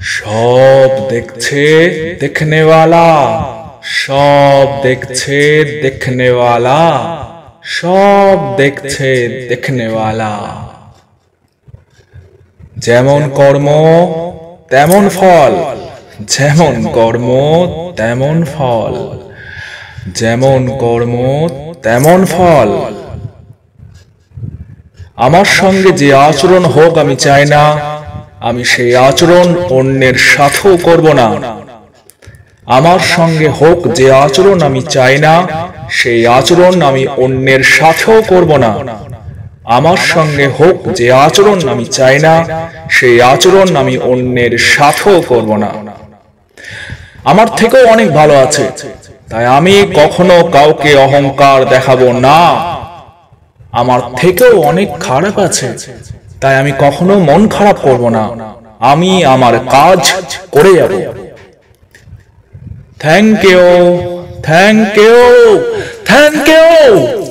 सब देखছে देखने वाला, सब देखছে देखने वाला, सब देखছে देखने वाला। যেমন কর্ম তেমন ফল, যেমন কর্ম তেমন ফল, যেমন কর্ম তেমন ফল। আমার সঙ্গে যে আচরণ হোক আমি চাই না, আমি সেই আচরণ অন্যের সাথেও করব না। আমার সঙ্গে হোক যে আচরণ আমি চাই না, সেই আচরণ আমি অন্যের সাথেও করব না। আমার সঙ্গে হোক যে আচরণ আমি চাই না, সেই আচরণ আমি অন্যের সাথেও করব না। আমার থেকেও অনেক ভালো আছে, তাই আমি কখনো কাউকে অহংকার দেখাবো না। আমার থেকেও অনেক খারাপ আছে, তাই আমি কখনো মন খারাপ করব না। আমি আমার কাজ করে যাব। Thank you, thank you, thank you.